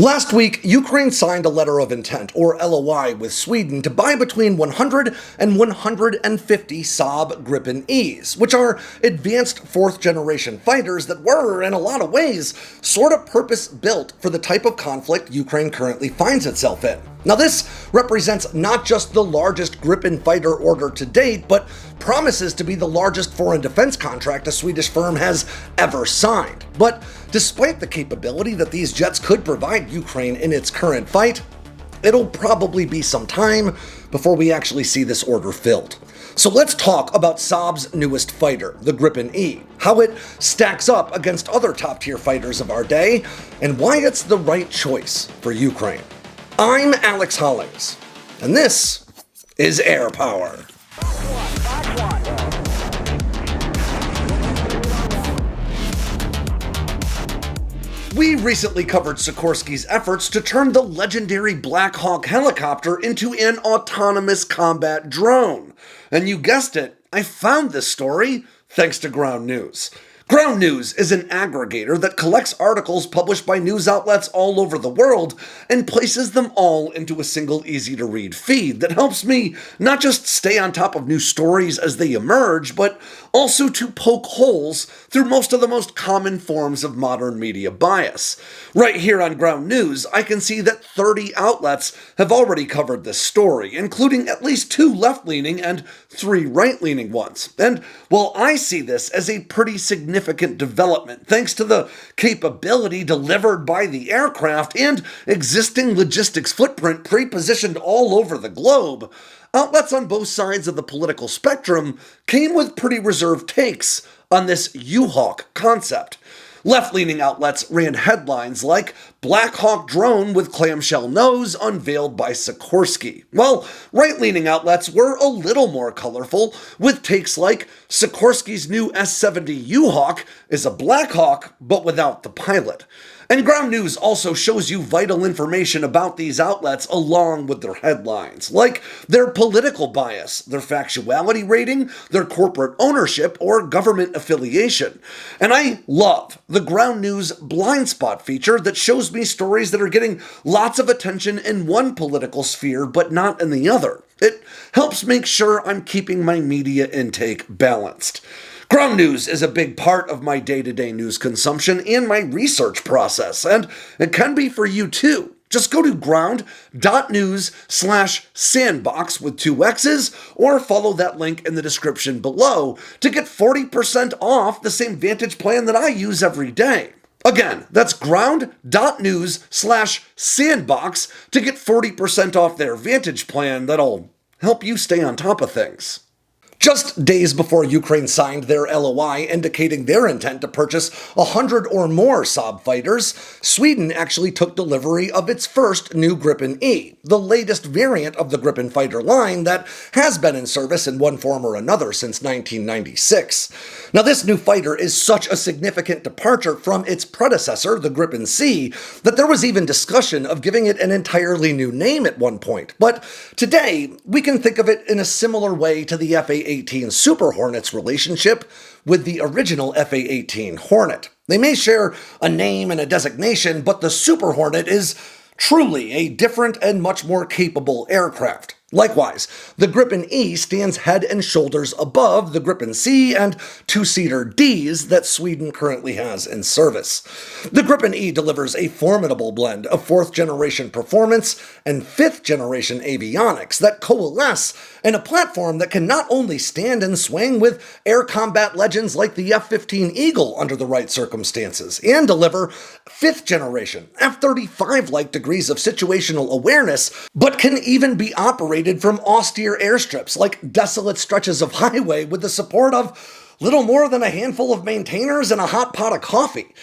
Last week, Ukraine signed a letter of intent, or LOI, with Sweden to buy between 100 and 150 Saab Gripen Es, which are advanced fourth-generation fighters that were, in a lot of ways, sort of purpose-built for the type of conflict Ukraine currently finds itself in. Now, this represents not just the largest Gripen fighter order to date, but promises to be the largest foreign defense contract a Swedish firm has ever signed. But despite the capability that these jets could provide Ukraine in its current fight, it'll probably be some time before we actually see this order filled. So let's talk about Saab's newest fighter, the Gripen E, how it stacks up against other top-tier fighters of our day, and why it's the right choice for Ukraine. I'm Alex Hollings, and this is Air Power. We recently covered Sikorsky's efforts to turn the legendary Black Hawk helicopter into an autonomous combat drone. And you guessed it, I found this story thanks to Ground News. Ground News is an aggregator that collects articles published by news outlets all over the world and places them all into a single easy-to-read feed that helps me not just stay on top of new stories as they emerge, but also to poke holes through most of the most common forms of modern media bias. Right here on Ground News, I can see that 30 outlets have already covered this story, including at least 2 left-leaning and 3 right-leaning ones. And while I see this as a pretty significant development thanks to the capability delivered by the aircraft and existing logistics footprint pre-positioned all over the globe, outlets on both sides of the political spectrum came with pretty reserved takes on this U-Hawk concept. Left-leaning outlets ran headlines like Black Hawk drone with clamshell nose unveiled by Sikorsky, while right-leaning outlets were a little more colorful with takes like Sikorsky's new S-70 U-Hawk is a Black Hawk but without the pilot. And Ground News also shows you vital information about these outlets along with their headlines, like their political bias, their factuality rating, their corporate ownership, or government affiliation. And I love the Ground News blind spot feature that shows me stories that are getting lots of attention in one political sphere but not in the other. It helps make sure I'm keeping my media intake balanced. Ground News is a big part of my day-to-day news consumption and my research process, and it can be for you too. Just go to ground.news/sandboxx with 2 X's, or follow that link in the description below to get 40% off the same Vantage plan that I use every day. Again, that's ground.news/sandboxx to get 40% off their Vantage plan that'll help you stay on top of things. Just days before Ukraine signed their LOI indicating their intent to purchase 100 or more Saab fighters, Sweden actually took delivery of its first new Gripen E, the latest variant of the Gripen fighter line that has been in service in one form or another since 1996. Now, this new fighter is such a significant departure from its predecessor, the Gripen C, that there was even discussion of giving it an entirely new name at one point. But today, we can think of it in a similar way to the FA-18 Super Hornet's relationship with the original FA-18 Hornet. They may share a name and a designation, but the Super Hornet is truly a different and much more capable aircraft. Likewise, the Gripen E stands head and shoulders above the Gripen C and 2-seater Ds that Sweden currently has in service. The Gripen E delivers a formidable blend of 4th-generation performance and 5th-generation avionics that coalesce in a platform that can not only stand and swing with air combat legends like the F-15 Eagle under the right circumstances, and deliver 5th-generation F-35-like degrees of situational awareness, but can even be operated from austere airstrips like desolate stretches of highway with the support of little more than a handful of maintainers and a hot pot of coffee.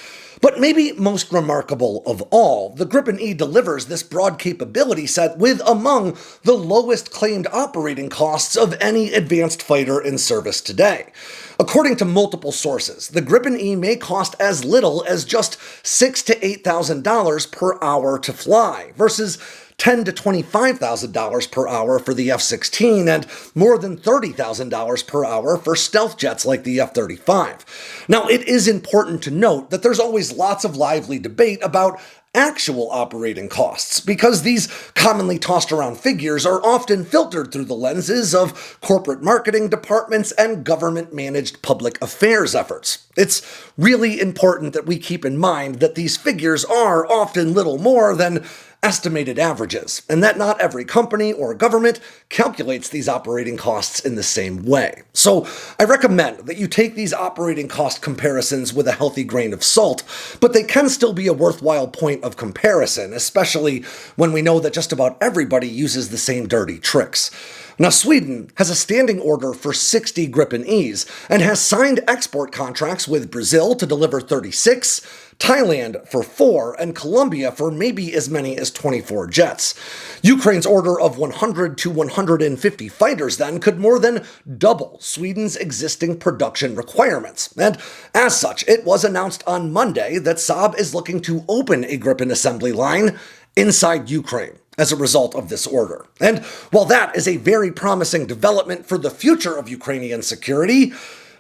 But maybe most remarkable of all, the Gripen E delivers this broad capability set with among the lowest claimed operating costs of any advanced fighter in service today. According to multiple sources, the Gripen E may cost as little as just $6,000 to $8,000 per hour to fly, versus $10,000 to $25,000 per hour for the F-16 and more than $30,000 per hour for stealth jets like the F-35. Now, it is important to note that there's always lots of lively debate about actual operating costs, because these commonly tossed around figures are often filtered through the lenses of corporate marketing departments and government-managed public affairs efforts. It's really important that we keep in mind that these figures are often little more than estimated averages, and that not every company or government calculates these operating costs in the same way. So I recommend that you take these operating cost comparisons with a healthy grain of salt, but they can still be a worthwhile point of comparison, especially when we know that just about everybody uses the same dirty tricks. Now, Sweden has a standing order for 60 Gripen Es and has signed export contracts with Brazil to deliver 36, Thailand for 4, and Colombia for maybe as many as 24 jets. Ukraine's order of 100 to 150 fighters, then, could more than double Sweden's existing production requirements. And as such, it was announced on Monday that Saab is looking to open a Gripen assembly line inside Ukraine as a result of this order. And while that is a very promising development for the future of Ukrainian security,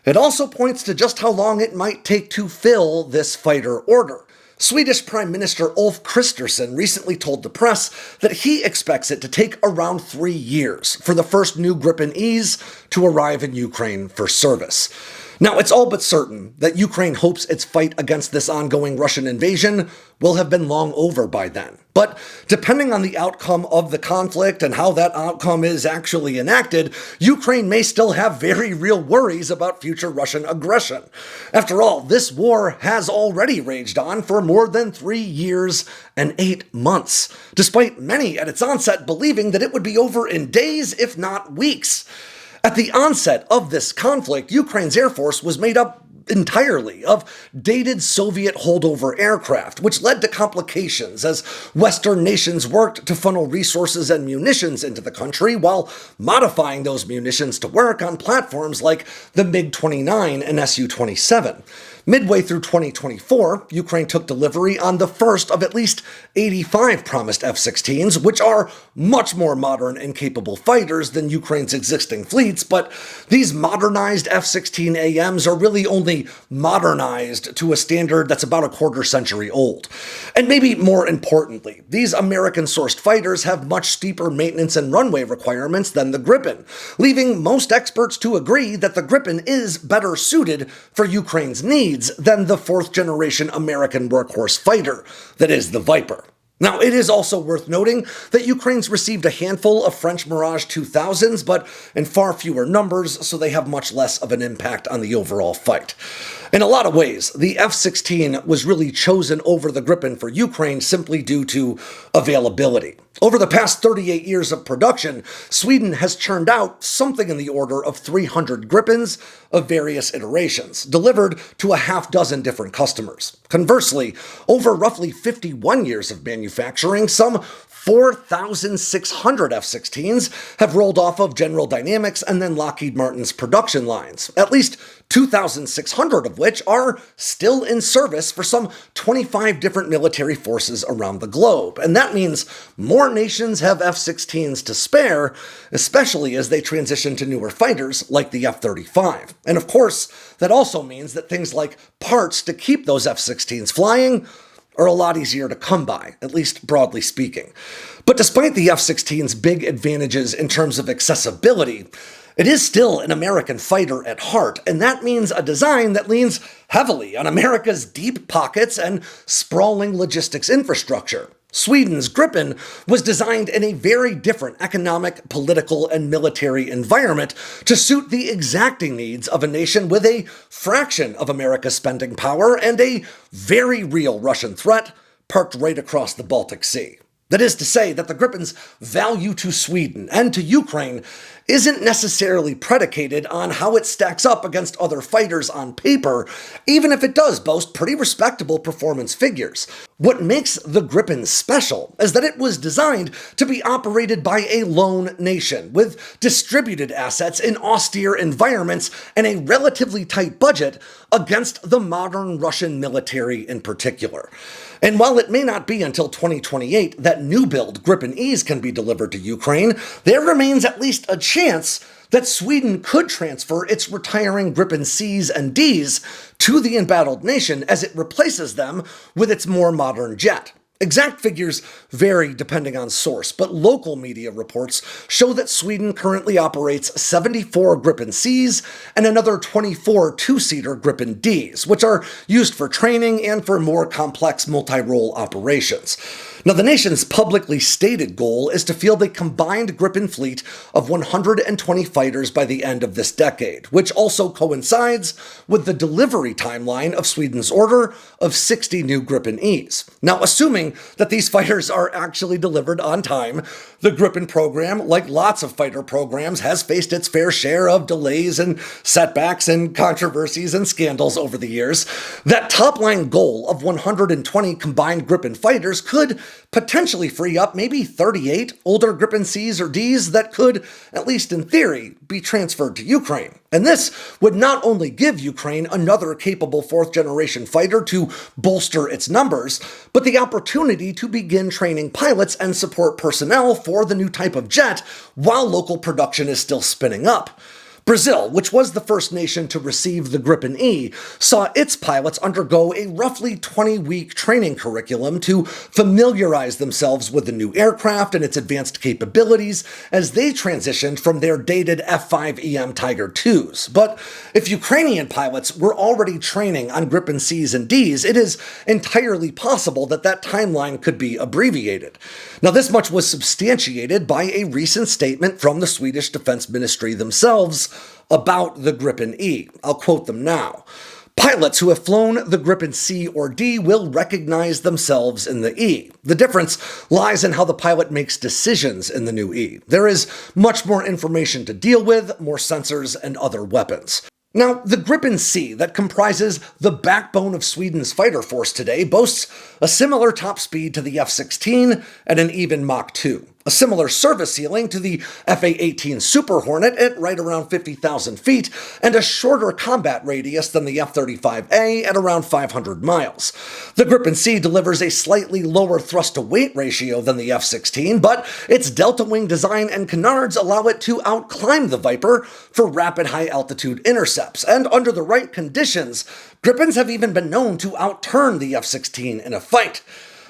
it also points to just how long it might take to fill this fighter order. Swedish Prime Minister Ulf Kristersson recently told the press that he expects it to take around 3 years for the first new Gripen Es to arrive in Ukraine for service. Now, it's all but certain that Ukraine hopes its fight against this ongoing Russian invasion will have been long over by then. But depending on the outcome of the conflict and how that outcome is actually enacted, Ukraine may still have very real worries about future Russian aggression. After all, this war has already raged on for more than 3 years and 8 months, despite many at its onset believing that it would be over in days, if not weeks. At the onset of this conflict, Ukraine's Air Force was made up entirely of dated Soviet holdover aircraft, which led to complications as Western nations worked to funnel resources and munitions into the country while modifying those munitions to work on platforms like the MiG-29 and Su-27. Midway through 2024, Ukraine took delivery on the first of at least 85 promised F-16s, which are much more modern and capable fighters than Ukraine's existing fleets, but these modernized F-16AMs are really only modernized to a standard that's about a quarter century old. And maybe more importantly, these American-sourced fighters have much steeper maintenance and runway requirements than the Gripen, leaving most experts to agree that the Gripen is better suited for Ukraine's needs than the fourth-generation American workhorse fighter that is the Viper. Now, it is also worth noting that Ukraine's received a handful of French Mirage 2000s, but in far fewer numbers, so they have much less of an impact on the overall fight. In a lot of ways, the F-16 was really chosen over the Gripen for Ukraine simply due to availability. Over the past 38 years of production, Sweden has churned out something in the order of 300 Gripens of various iterations, delivered to a half dozen different customers. Conversely, over roughly 51 years of manufacturing, some 4,600 F-16s have rolled off of General Dynamics and then Lockheed Martin's production lines, at least 2,600 of which are still in service for some 25 different military forces around the globe. And that means more nations have F-16s to spare, especially as they transition to newer fighters like the F-35. And of course, that also means that things like parts to keep those F-16s flying are a lot easier to come by, at least broadly speaking. But despite the F-16's big advantages in terms of accessibility, it is still an American fighter at heart, and that means a design that leans heavily on America's deep pockets and sprawling logistics infrastructure. Sweden's Gripen was designed in a very different economic, political, and military environment to suit the exacting needs of a nation with a fraction of America's spending power and a very real Russian threat parked right across the Baltic Sea. That is to say that the Gripen's value to Sweden and to Ukraine isn't necessarily predicated on how it stacks up against other fighters on paper, even if it does boast pretty respectable performance figures. What makes the Gripen special is that it was designed to be operated by a lone nation, with distributed assets in austere environments and a relatively tight budget against the modern Russian military in particular. And while it may not be until 2028 that new-build Gripen Es can be delivered to Ukraine, there remains at least a chance that Sweden could transfer its retiring Gripen Cs and Ds to the embattled nation as it replaces them with its more modern jet. Exact figures vary depending on source, but local media reports show that Sweden currently operates 74 Gripen Cs and another 24 two-seater Gripen Ds, which are used for training and for more complex multi-role operations. Now, the nation's publicly stated goal is to field a combined Gripen fleet of 120 fighters by the end of this decade, which also coincides with the delivery timeline of Sweden's order of 60 new Gripen Es. Now, assuming that these fighters are actually delivered on time, the Gripen program, like lots of fighter programs, has faced its fair share of delays and setbacks and controversies and scandals over the years. That top-line goal of 120 combined Gripen fighters could potentially free up maybe 38 older Gripen Cs or Ds that could, at least in theory, be transferred to Ukraine. And this would not only give Ukraine another capable fourth-generation fighter to bolster its numbers, but the opportunity to begin training pilots and support personnel for the new type of jet while local production is still spinning up. Brazil, which was the first nation to receive the Gripen E, saw its pilots undergo a roughly 20-week training curriculum to familiarize themselves with the new aircraft and its advanced capabilities as they transitioned from their dated F-5EM Tiger IIs. But if Ukrainian pilots were already training on Gripen Cs and Ds, it is entirely possible that that timeline could be abbreviated. Now, this much was substantiated by a recent statement from the Swedish Defense Ministry themselves about the Gripen E. I'll quote them now. Pilots who have flown the Gripen C or D will recognize themselves in the E. The difference lies in how the pilot makes decisions in the new E. There is much more information to deal with, more sensors and other weapons. Now, the Gripen C, that comprises the backbone of Sweden's fighter force today, boasts a similar top speed to the F-16 and an even Mach 2. A similar service ceiling to the F/A-18 Super Hornet at right around 50,000 feet, and a shorter combat radius than the F-35A at around 500 miles. The Gripen C delivers a slightly lower thrust-to-weight ratio than the F-16, but its delta wing design and canards allow it to outclimb the Viper for rapid high-altitude intercepts, and under the right conditions, Gripens have even been known to outturn the F-16 in a fight.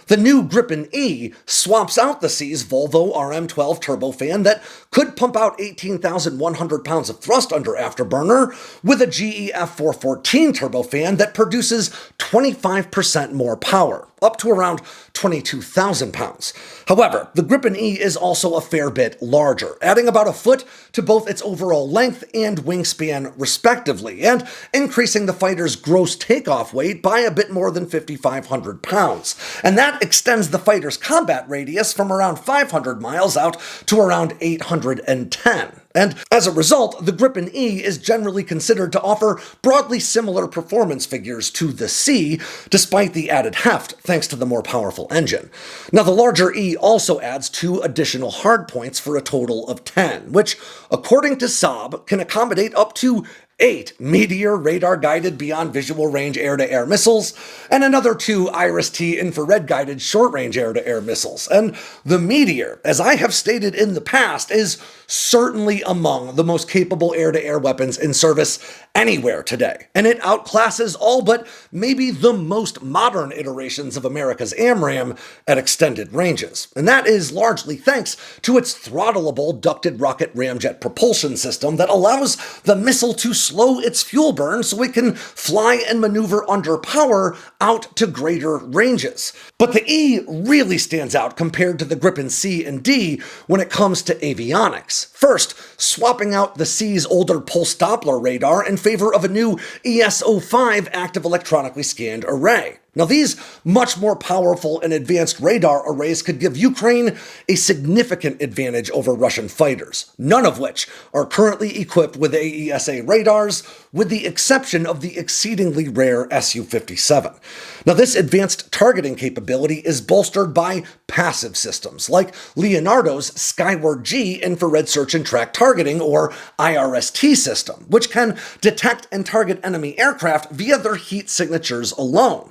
The new Gripen E swaps out the C's Volvo RM12 turbofan that could pump out 18,100 pounds of thrust under afterburner with a GE F414 turbofan that produces 25% more power, up to around 22,000 pounds. However, the Gripen E is also a fair bit larger, adding about a foot to both its overall length and wingspan respectively, and increasing the fighter's gross takeoff weight by a bit more than 5,500 pounds. And that extends the fighter's combat radius from around 500 miles out to around 810. And as a result, the Gripen E is generally considered to offer broadly similar performance figures to the C, despite the added heft thanks to the more powerful engine. Now, the larger E also adds 2 additional hardpoints for a total of 10, which, according to Saab, can accommodate up to 8 Meteor radar-guided beyond visual range air-to-air missiles, and another 2 Iris-T infrared-guided short-range air-to-air missiles. And the Meteor, as I have stated in the past, is certainly among the most capable air-to-air weapons in service anywhere today, and it outclasses all but maybe the most modern iterations of America's AMRAAM at extended ranges. And that is largely thanks to its throttleable ducted rocket ramjet propulsion system that allows the missile to slow its fuel burn so it can fly and maneuver under power out to greater ranges. But the E really stands out compared to the Gripen C and D when it comes to avionics. First, swapping out the C's older pulse Doppler radar in favor of a new ES-05 active electronically scanned array. Now, these much more powerful and advanced radar arrays could give Ukraine a significant advantage over Russian fighters, none of which are currently equipped with AESA radars, with the exception of the exceedingly rare Su-57. Now, this advanced targeting capability is bolstered by passive systems, like Leonardo's Skyward G infrared search and track targeting, or IRST system, which can detect and target enemy aircraft via their heat signatures alone.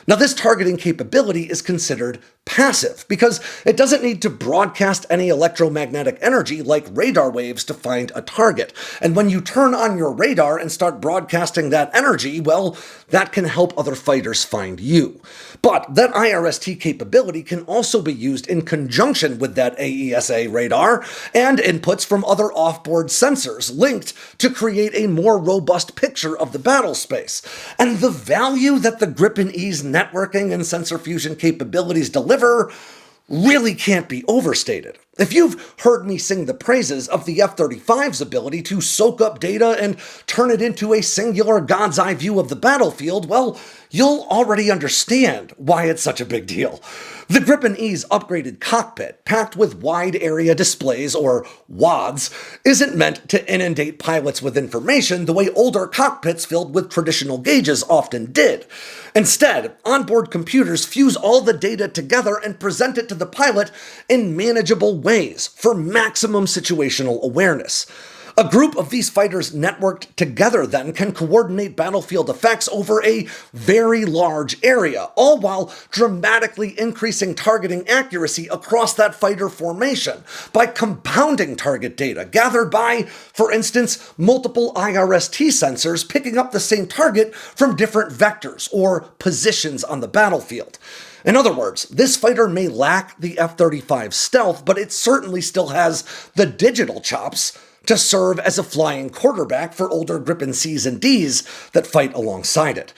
Now, this targeting capability is considered passive because it doesn't need to broadcast any electromagnetic energy like radar waves to find a target. And when you turn on your radar and start broadcasting that energy, well, that can help other fighters find you. But that IRST capability can also be used in conjunction with that AESA radar and inputs from other offboard sensors linked to create a more robust picture of the battle space. And the value that the Gripen E's networking and sensor fusion capabilities deliver really can't be overstated. If you've heard me sing the praises of the F-35's ability to soak up data and turn it into a singular God's eye view of the battlefield, well, you'll already understand why it's such a big deal. The Gripen E's upgraded cockpit, packed with wide area displays, or WADs, isn't meant to inundate pilots with information the way older cockpits filled with traditional gauges often did. Instead, onboard computers fuse all the data together and present it to the pilot in manageable ways for maximum situational awareness. A group of these fighters networked together then can coordinate battlefield effects over a very large area, all while dramatically increasing targeting accuracy across that fighter formation by compounding target data gathered by, for instance, multiple IRST sensors picking up the same target from different vectors or positions on the battlefield. In other words, this fighter may lack the F-35's stealth, but it certainly still has the digital chops to serve as a flying quarterback for older Gripen Cs and Ds that fight alongside it.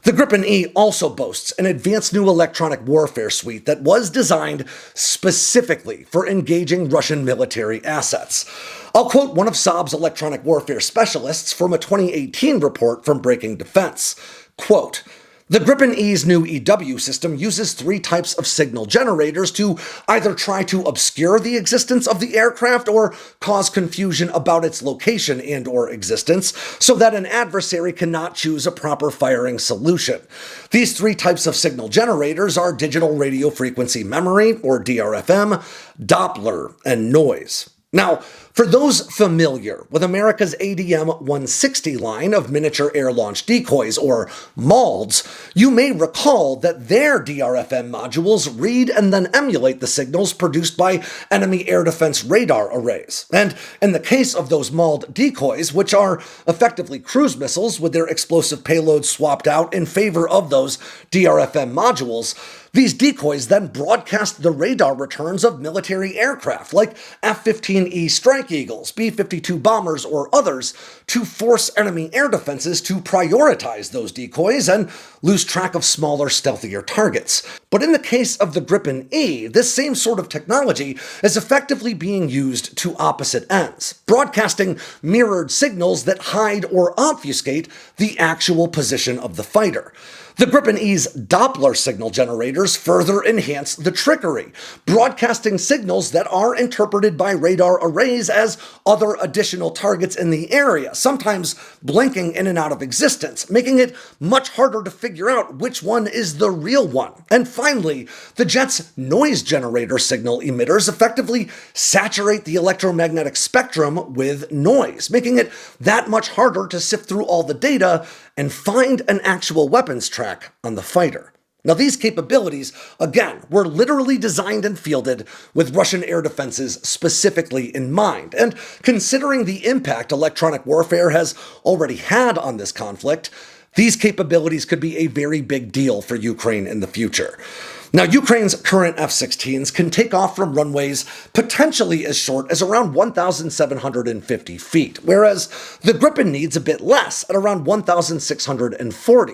The Gripen E also boasts an advanced new electronic warfare suite that was designed specifically for engaging Russian military assets. I'll quote one of Saab's electronic warfare specialists from a 2018 report from Breaking Defense. Quote, "The Gripen E's new EW system uses 3 types of signal generators to either try to obscure the existence of the aircraft or cause confusion about its location and/or existence so that an adversary cannot choose a proper firing solution. These 3 types of signal generators are digital radio frequency memory, or DRFM, Doppler, and noise." Now, for those familiar with America's ADM-160 line of miniature air-launched decoys, or MALDs, you may recall that their DRFM modules read and then emulate the signals produced by enemy air defense radar arrays. And in the case of those MALD decoys, which are effectively cruise missiles with their explosive payloads swapped out in favor of those DRFM modules, these decoys then broadcast the radar returns of military aircraft like F-15E Strike Eagles, B-52 bombers, or others to force enemy air defenses to prioritize those decoys and lose track of smaller, stealthier targets. But in the case of the Gripen E, this same sort of technology is effectively being used to opposite ends, broadcasting mirrored signals that hide or obfuscate the actual position of the fighter. The Gripen E's Doppler signal generators further enhance the trickery, broadcasting signals that are interpreted by radar arrays as other additional targets in the area, sometimes blinking in and out of existence, making it much harder to figure out which one is the real one. And finally, the jet's noise generator signal emitters effectively saturate the electromagnetic spectrum with noise, making it that much harder to sift through all the data and find an actual weapons track on the fighter. Now, these capabilities, again, were literally designed and fielded with Russian air defenses specifically in mind. And considering the impact electronic warfare has already had on this conflict, these capabilities could be a very big deal for Ukraine in the future. Now, Ukraine's current F-16s can take off from runways potentially as short as around 1,750 feet, whereas the Gripen needs a bit less at around 1,640.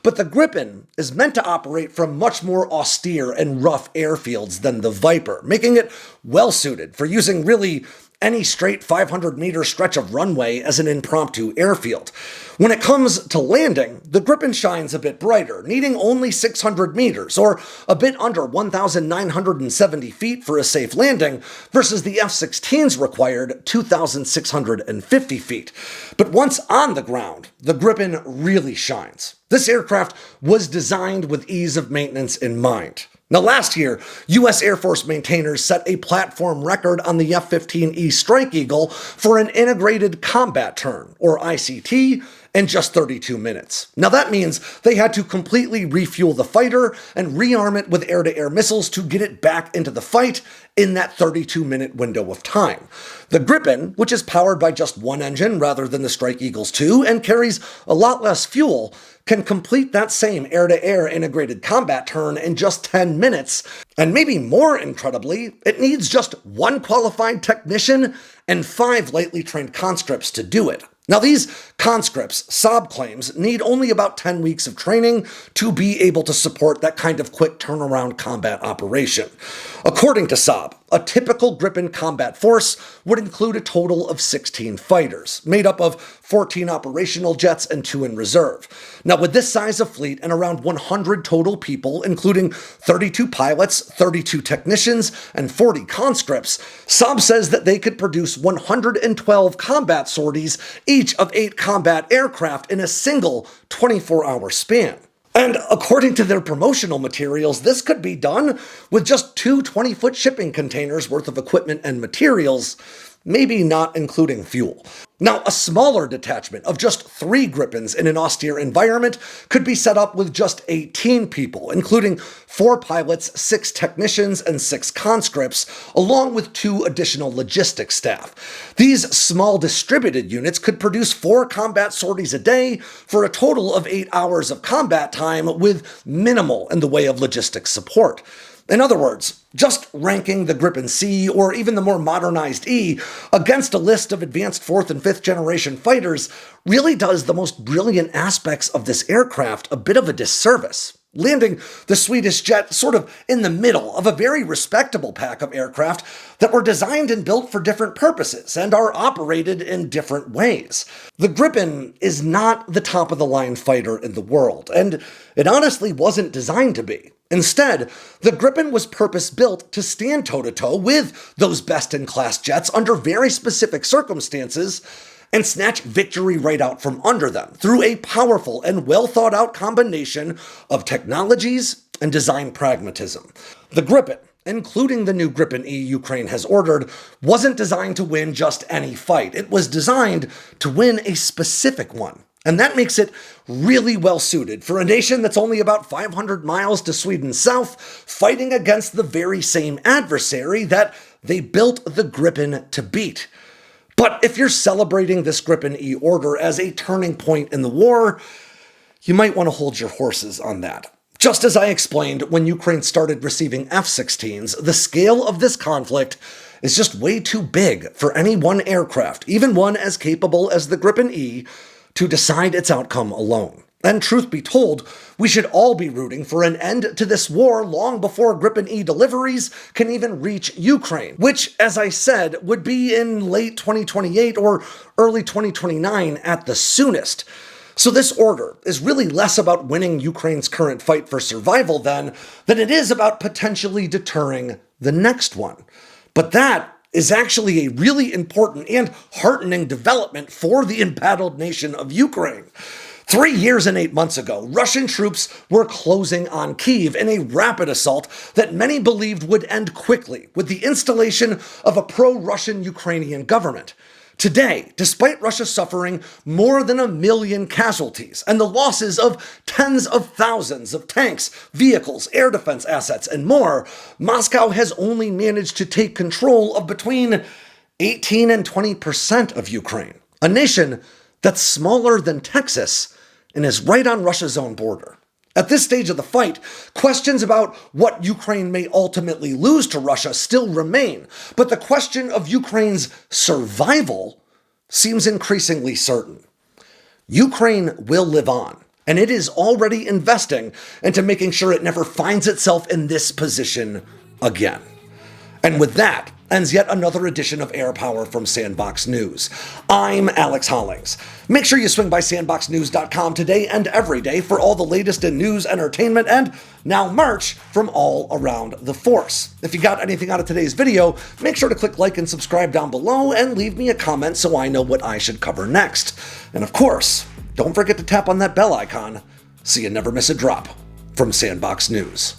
But the Gripen is meant to operate from much more austere and rough airfields than the Viper, making it well-suited for using really any straight 500-meter stretch of runway as an impromptu airfield. When it comes to landing, the Gripen shines a bit brighter, needing only 600 meters, or a bit under 1,970 feet for a safe landing, versus the F-16's required 2,650 feet. But once on the ground, the Gripen really shines. This aircraft was designed with ease of maintenance in mind. Now, last year, U.S. Air Force maintainers set a platform record on the F-15E Strike Eagle for an integrated combat turn, or ICT, in just 32 minutes. Now that means they had to completely refuel the fighter and rearm it with air-to-air missiles to get it back into the fight in that 32-minute window of time. The Gripen, which is powered by just one engine rather than the Strike Eagles II and carries a lot less fuel, can complete that same air-to-air integrated combat turn in just 10 minutes, and maybe more incredibly, it needs just one qualified technician and 5 lightly trained conscripts to do it. Now these conscripts, Saab claims, need only about 10 weeks of training to be able to support that kind of quick turnaround combat operation. According to Saab, a typical Gripen combat force would include a total of 16 fighters, made up of 14 operational jets and 2 in reserve. Now with this size of fleet and around 100 total people, including 32 pilots, 32 technicians, and 40 conscripts, Saab says that they could produce 112 combat sorties, each of 8 combat aircraft in a single 24-hour span. And according to their promotional materials, this could be done with just 2 20-foot shipping containers worth of equipment and materials, maybe not including fuel. Now, a smaller detachment of just 3 Gripens in an austere environment could be set up with just 18 people, including 4 pilots, 6 technicians, and 6 conscripts, along with 2 additional logistics staff. These small distributed units could produce 4 combat sorties a day for a total of 8 hours of combat time with minimal in the way of logistics support. In other words, just ranking the Gripen C or even the more modernized E against a list of advanced 4th and 5th generation fighters really does the most brilliant aspects of this aircraft a bit of a disservice, landing the Swedish jet sort of in the middle of a very respectable pack of aircraft that were designed and built for different purposes and are operated in different ways. The Gripen is not the top-of-the-line fighter in the world, and it honestly wasn't designed to be. Instead, the Gripen was purpose-built to stand toe-to-toe with those best-in-class jets under very specific circumstances and snatch victory right out from under them through a powerful and well-thought-out combination of technologies and design pragmatism. The Gripen, including the new Gripen E Ukraine has ordered, wasn't designed to win just any fight. It was designed to win a specific one. And that makes it really well suited for a nation that's only about 500 miles to Sweden's south, fighting against the very same adversary that they built the Gripen to beat. But if you're celebrating this Gripen E order as a turning point in the war, you might want to hold your horses on that. Just as I explained when Ukraine started receiving F-16s, the scale of this conflict is just way too big for any one aircraft, even one as capable as the Gripen E, to decide its outcome alone. And truth be told, we should all be rooting for an end to this war long before Gripen E deliveries can even reach Ukraine, which, as I said, would be in late 2028 or early 2029 at the soonest. So this order is really less about winning Ukraine's current fight for survival than it is about potentially deterring the next one. But that is actually a really important and heartening development for the embattled nation of Ukraine. 3 years and 8 months ago, Russian troops were closing on Kyiv in a rapid assault that many believed would end quickly with the installation of a pro-Russian Ukrainian government. Today, despite Russia suffering more than 1 million casualties and the losses of tens of thousands of tanks, vehicles, air defense assets, and more, Moscow has only managed to take control of between 18 and 20% of Ukraine, a nation that's smaller than Texas and is right on Russia's own border. At this stage of the fight, questions about what Ukraine may ultimately lose to Russia still remain, but the question of Ukraine's survival seems increasingly certain. Ukraine will live on, and it is already investing into making sure it never finds itself in this position again. And with that, ends yet another edition of Air Power from Sandboxx News. I'm Alex Hollings. Make sure you swing by sandboxnews.com today and every day for all the latest in news, entertainment, and now merch from all around the force. If you got anything out of today's video, make sure to click like and subscribe down below and leave me a comment so I know what I should cover next. And of course, don't forget to tap on that bell icon so you never miss a drop from Sandboxx News.